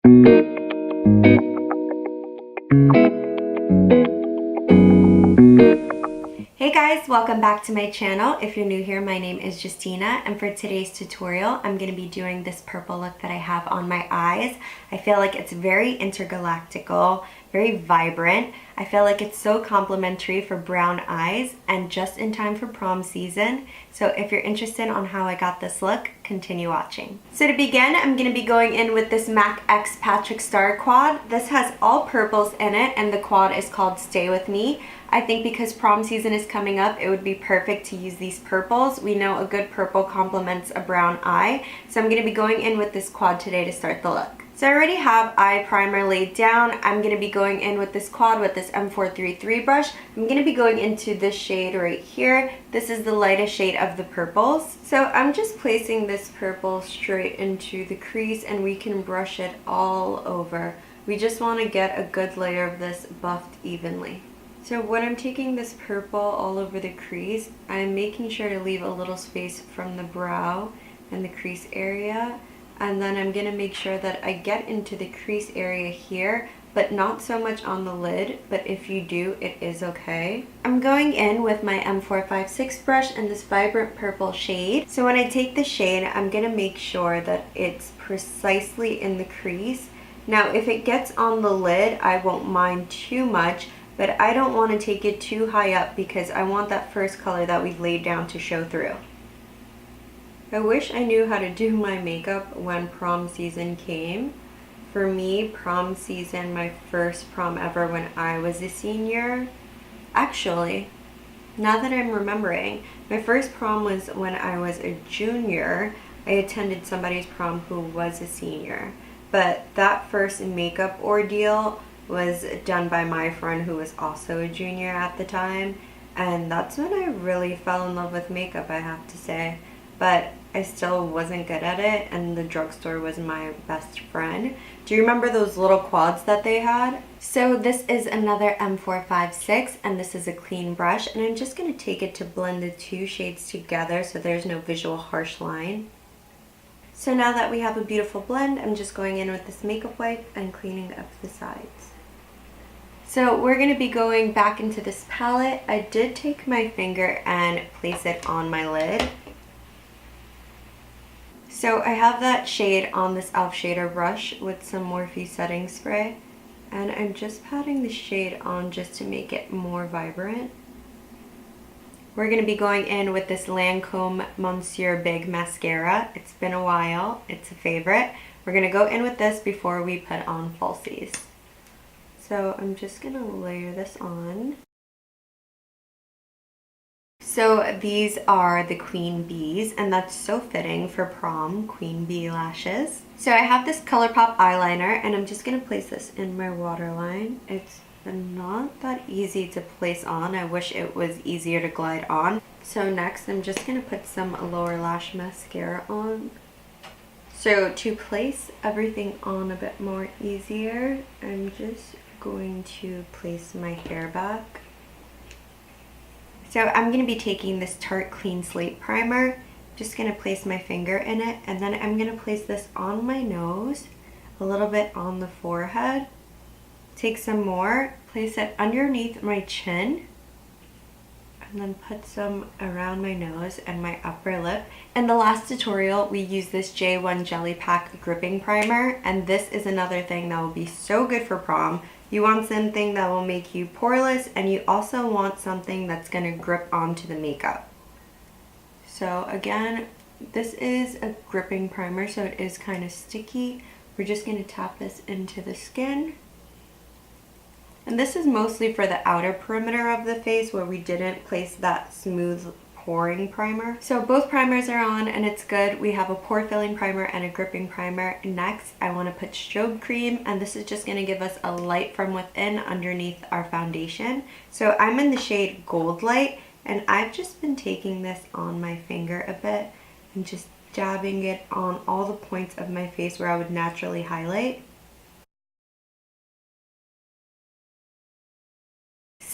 Hey guys, welcome back to my channel. If you're new here, my name is Justina, and for today's tutorial, I'm going to be doing this purple look that I have on my eyes. I feel like it's very intergalactical, very vibrant. I feel like it's so complimentary for brown eyes and just in time for prom season. So if you're interested on how I got this look, continue watching. So to begin, I'm going to be going in with this MAC X PatrickStarrr quad. This has all purples in it and the quad is called Stay With Me. I think because prom season is coming up, it would be perfect to use these purples. We know a good purple complements a brown eye. So I'm going to be going in with this quad today to start the look. So I already have eye primer laid down. I'm going to be going in with this quad with this M433 brush. I'm going to be going into this shade right here. This is the lightest shade of the purples. So I'm just placing this purple straight into the crease and we can brush it all over. We just want to get a good layer of this buffed evenly. So when I'm taking this purple all over the crease, I'm making sure to leave a little space from the brow and the crease area. And then I'm going to make sure that I get into the crease area here, but not so much on the lid, but if you do, it is okay. I'm going in with my M456 brush in this vibrant purple shade. So when I take the shade, I'm going to make sure that it's precisely in the crease. Now, if it gets on the lid, I won't mind too much, but I don't want to take it too high up because I want that first color that we've laid down to show through. I wish I knew how to do my makeup when prom season came. For me, prom season, my first prom ever when I was a senior. Actually, now that I'm remembering, my first prom was when I was a junior. I attended somebody's prom who was a senior. But that first makeup ordeal was done by my friend who was also a junior at the time. And that's when I really fell in love with makeup, I have to say. But I still wasn't good at it, and the drugstore was my best friend. Do you remember those little quads that they had? So this is another M456, and this is a clean brush, and I'm just going to take it to blend the two shades together so there's no visual harsh line. So now that we have a beautiful blend, I'm just going in with this makeup wipe and cleaning up the sides. So we're going to be going back into this palette. I did take my finger and place it on my lid. So I have that shade on this e.l.f. shader brush with some Morphe setting spray, and I'm just patting the shade on just to make it more vibrant. We're going to be going in with this Lancôme Monsieur Big Mascara. It's been a while. It's a favorite. We're going to go in with this before we put on falsies. So I'm just going to layer this on. So these are the Queen Bees, and that's so fitting for prom, Queen Bee lashes. So I have this ColourPop eyeliner, and I'm just going to place this in my waterline. It's not that easy to place on. I wish it was easier to glide on. So next, I'm just going to put some lower lash mascara on. So to place everything on a bit more easier, I'm just going to place my hair back. So I'm going to be taking this Tarte Clean Slate Primer, just going to place my finger in it, and then I'm going to place this on my nose, a little bit on the forehead. Take some more, place it underneath my chin, and then put some around my nose and my upper lip. In the last tutorial, we used this J1 Jelly Pack Gripping Primer, and this is another thing that will be so good for prom. You want something that will make you poreless, and you also want something that's going to grip onto the makeup. So again, this is a gripping primer, so it is kind of sticky. We're just going to tap this into the skin. And this is mostly for the outer perimeter of the face where we didn't place that smooth pouring primer. So both primers are on and it's good. We have a pore filling primer and a gripping primer. Next, I want to put strobe cream, and this is just going to give us a light from within underneath our foundation. So I'm in the shade GoldLite, and I've just been taking this on my finger a bit and just dabbing it on all the points of my face where I would naturally highlight.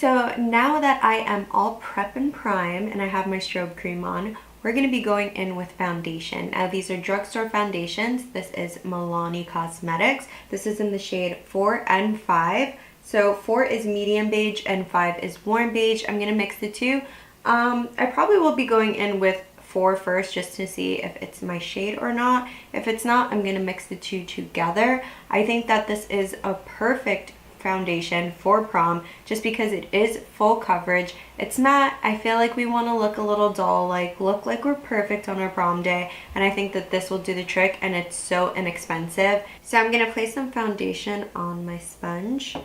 So now that I am all prep and prime and I have my strobe cream on, we're going to be going in with foundation. Now these are drugstore foundations. This is Milani Cosmetics. This is in the shade 4 and 5. So 4 is medium beige and 5 is warm beige. I'm going to mix the two. I probably will be going in with 4 first just to see if it's my shade or not. If it's not, I'm going to mix the two together. I think that this is a perfect foundation for prom just because it is full coverage. It's matte. I feel like we want to look a little dull, like look like we're perfect on our prom day, and I think that this will do the trick, and it's so inexpensive. So I'm going to place some foundation on my sponge,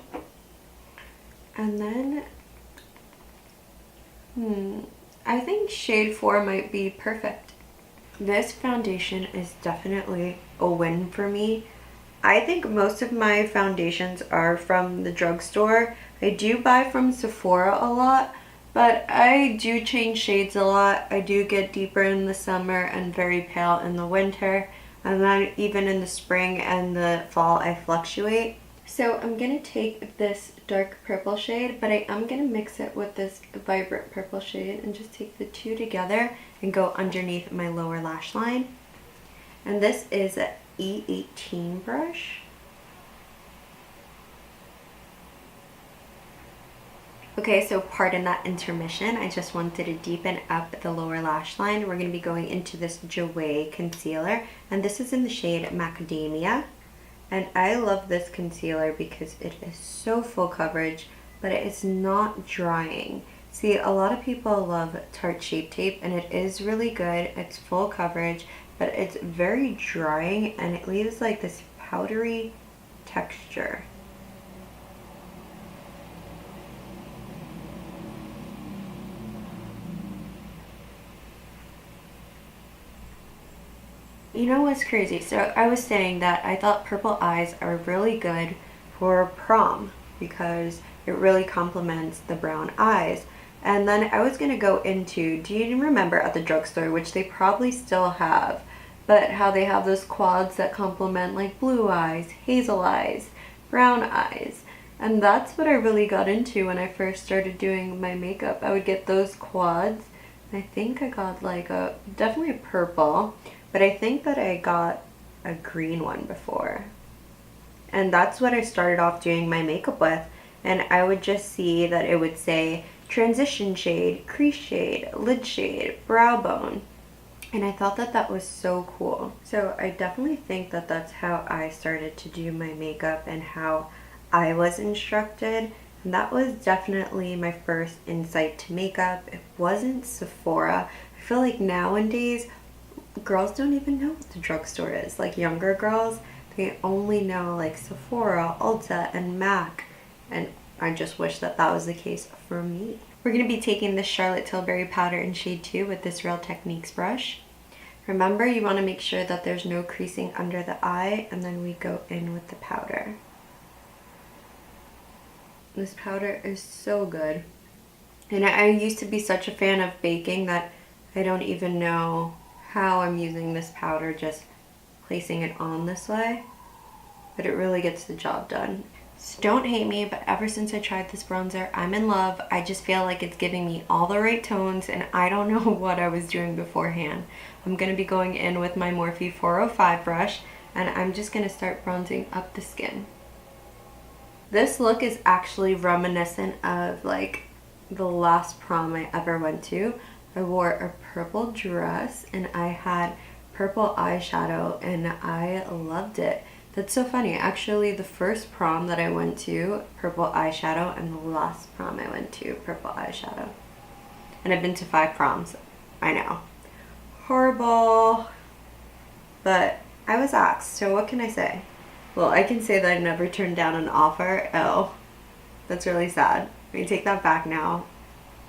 and then I think shade 4 might be perfect. This foundation is definitely a win for me. I think most of my foundations are from the drugstore. I do buy from Sephora a lot, but I do change shades a lot. I do get deeper in the summer and very pale in the winter, and then even in the spring and the fall I fluctuate. So I'm going to take this dark purple shade, but I am going to mix it with this vibrant purple shade and just take the two together and go underneath my lower lash line. And this is an E18 brush. Okay, so pardon that intermission. I just wanted to deepen up the lower lash line. We're going to be going into this Jouer Concealer, and this is in the shade Macadamia. And I love this concealer because it is so full coverage, but it is not drying. See, a lot of people love Tarte Shape Tape, and it is really good. It's full coverage, but it's very drying, and it leaves like this powdery texture. You know what's crazy? So I was saying that I thought purple eyes are really good for prom because it really complements the brown eyes. And then I was going to go into, do you remember at the drugstore, which they probably still have, but how they have those quads that complement like blue eyes, hazel eyes, brown eyes. And that's what I really got into when I first started doing my makeup. I would get those quads. I think I got like definitely a purple, but I think that I got a green one before. And that's what I started off doing my makeup with. And I would just see that it would say transition shade, crease shade, lid shade, brow bone. And I thought that that was so cool. So I definitely think that that's how I started to do my makeup and how I was instructed. And that was definitely my first insight to makeup. It wasn't Sephora. I feel like nowadays girls don't even know what the drugstore is. Like younger girls, they only know like Sephora, Ulta, and MAC. And I just wish that that was the case for me. We're going to be taking this Charolette Tilbury powder in shade 2 with this Real Techniques brush. Remember, you want to make sure that there's no creasing under the eye, and then we go in with the powder. This powder is so good. And I used to be such a fan of baking that I don't even know how I'm using this powder, just placing it on this way, but it really gets the job done. So don't hate me, but ever since I tried this bronzer, I'm in love. I just feel like it's giving me all the right tones, and I don't know what I was doing beforehand. I'm going to be going in with my Morphe 405 brush, and I'm just going to start bronzing up the skin. This look is actually reminiscent of like the last prom I ever went to. I wore a purple dress and I had purple eyeshadow and I loved it. That's so funny. Actually, the first prom that I went to, purple eyeshadow, and the last prom I went to, purple eyeshadow. And I've been to 5 proms. I know. Horrible. But I was asked, so what can I say? Well, I can say that I never turned down an offer. Oh, that's really sad. I take that back now.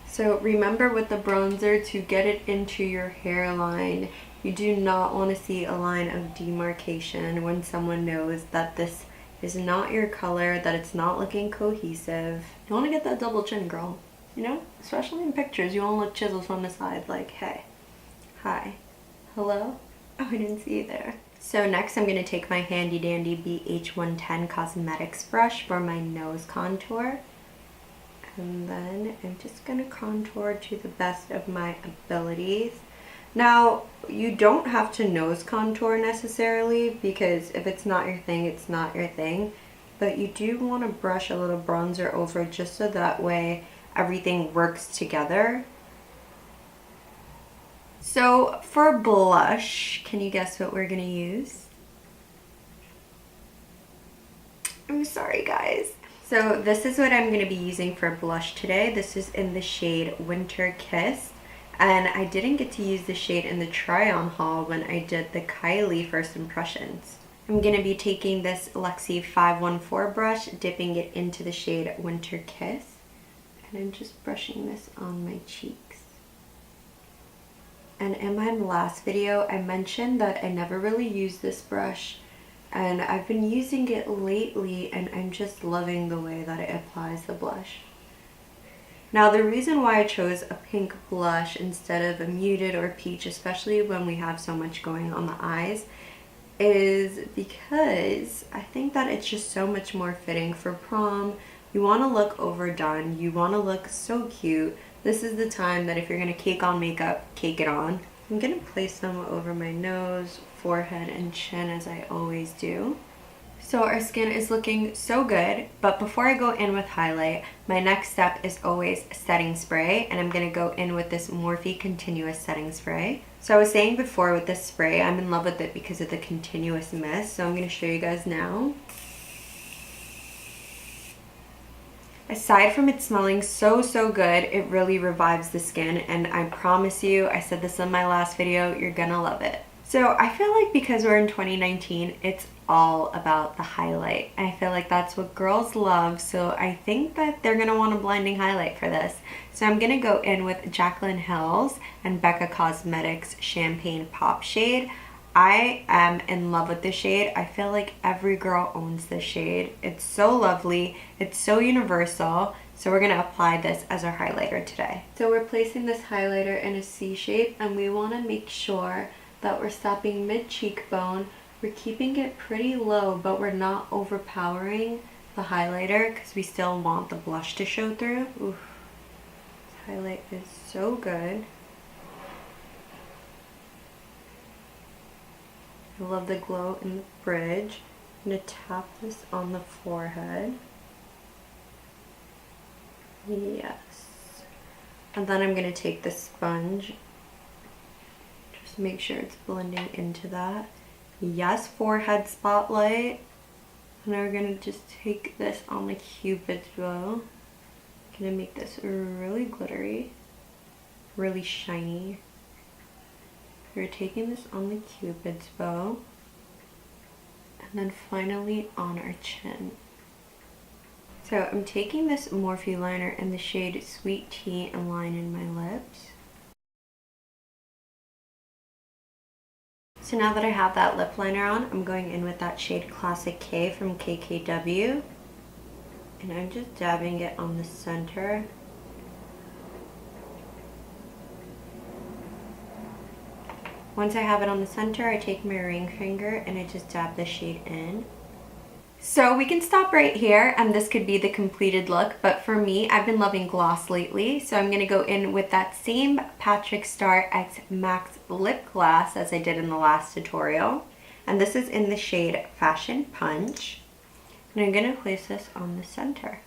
So remember with the bronzer, to get it into your hairline, you do not want to see a line of demarcation when someone knows that this is not your color, that it's not looking cohesive. You want to get that double chin, girl. You know, especially in pictures, you want to look chiseled from the side like, hey, hi, hello? Oh, I didn't see you there. So next I'm going to take my handy dandy BH110 Cosmetics brush for my nose contour. And then I'm just going to contour to the best of my abilities. Now, you don't have to nose contour necessarily, because if it's not your thing, it's not your thing. But you do want to brush a little bronzer over just so that way everything works together. So for blush, can you guess what we're going to use? I'm sorry, guys. So this is what I'm going to be using for blush today. This is in the shade Winter Kiss. And I didn't get to use the shade in the try-on haul when I did the Kylie first impressions. I'm going to be taking this Luxie 514 brush, dipping it into the shade Winter Kiss. And I'm just brushing this on my cheeks. And in my last video, I mentioned that I never really used this brush. And I've been using it lately, and I'm just loving the way that it applies the blush. Now, the reason why I chose a pink blush instead of a muted or peach, especially when we have so much going on the eyes, is because I think that it's just so much more fitting for prom. You want to look overdone. You want to look so cute. This is the time that if you're going to cake on makeup, cake it on. I'm going to place some over my nose, forehead, and chin as I always do. So our skin is looking so good, but before I go in with highlight, my next step is always setting spray, and I'm going to go in with this Morphe Continuous Setting Spray. So I was saying before with this spray, I'm in love with it because of the continuous mist, so I'm going to show you guys now. Aside from it smelling so good, it really revives the skin, and I promise you, I said this in my last video, you're gonna love it. So I feel like because we're in 2019, it's all about the highlight. I feel like that's what girls love, so I think that they're gonna want a blinding highlight for this. So I'm gonna go in with Jaclyn Hill's and Koko Cosmetics Champagne Pop shade. I am in love with this shade. I feel like every girl owns this shade. It's so lovely. It's so universal. So we're gonna apply this as our highlighter today. So we're placing this highlighter in a C shape, and we wanna make sure that we're stopping mid-cheekbone. We're keeping it pretty low, but we're not overpowering the highlighter because we still want the blush to show through. Oof. This highlight is so good. I love the glow in the bridge. I'm going to tap this on the forehead. Yes. And then I'm going to take the sponge. Just make sure it's blending into that. Yes, forehead spotlight. And we're going to just take this on the Cupid's bow. I'm going to make this really glittery, really shiny. We're taking this on the Cupid's bow, and then finally on our chin. So I'm taking this Morphe liner in the shade Sweet Tea and line in my lips. So now that I have that lip liner on, I'm going in with that shade Classic K from KKW, and I'm just dabbing it on the center. Once I have it on the center, I take my ring finger and I just dab the shade in. So we can stop right here, and this could be the completed look, but for me, I've been loving gloss lately, so I'm going to go in with that same PatrickStarrr X Max lip gloss as I did in the last tutorial. And this is in the shade Fashion Punch. And I'm going to place this on the center.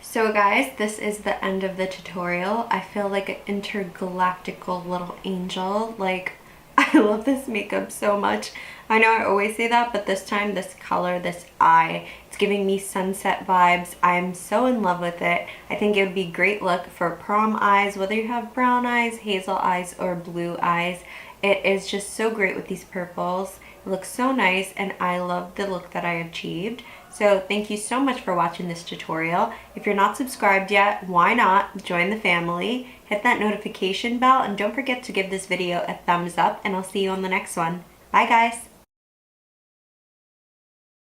So guys, this is the end of the tutorial. I feel like an intergalactical little angel. Like, I love this makeup so much. I know I always say that, but this time, this color, this eye, it's giving me sunset vibes. I'm so in love with it. I think it would be a great look for prom eyes, whether you have brown eyes, hazel eyes, or blue eyes. It is just so great with these purples. It looks so nice, and I love the look that I achieved. So thank you so much for watching this tutorial. If you're not subscribed yet, why not join the family? Hit that notification bell, and don't forget to give this video a thumbs up, and I'll see you on the next one. Bye guys!